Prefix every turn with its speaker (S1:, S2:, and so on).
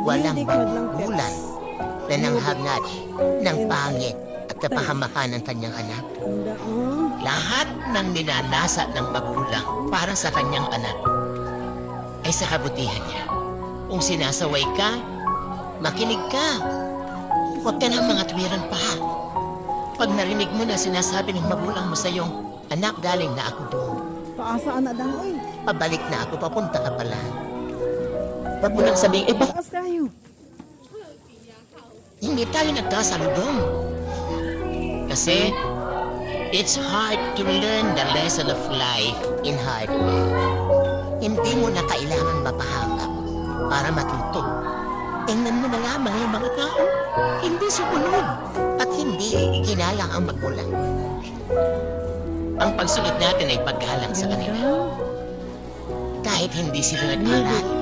S1: walang magulang na nanghangat ng pangit at kapahamakan ng kanyang anak. Lahat ng ninanasa ng magulang para sa kanyang anak ay sa kabutihan niya. Kung sinasaway ka, makinig ka. Huwag ka ng mga tuwiran pa. Pag narinig mo na sinasabi ng magulang mo sa iyong, anak, galing na ako doon.
S2: Paasaan na dang, oy.
S1: Pabalik na ako, papunta ka pala. Huwag mo nang sabihin,
S2: Bakas kayo.
S1: hindi tayo nagkasalubong. Kasi, it's hard to learn the lesson of life in hard way. Hindi mo na kailangan mapahangap para matuto. Tingnan mo na lamang yung mga tao, hindi sumunod at hindi ginalang ang magulang. Ang pagsunod natin ay paggalang sa kanila. Kahit hindi sila nag-aral,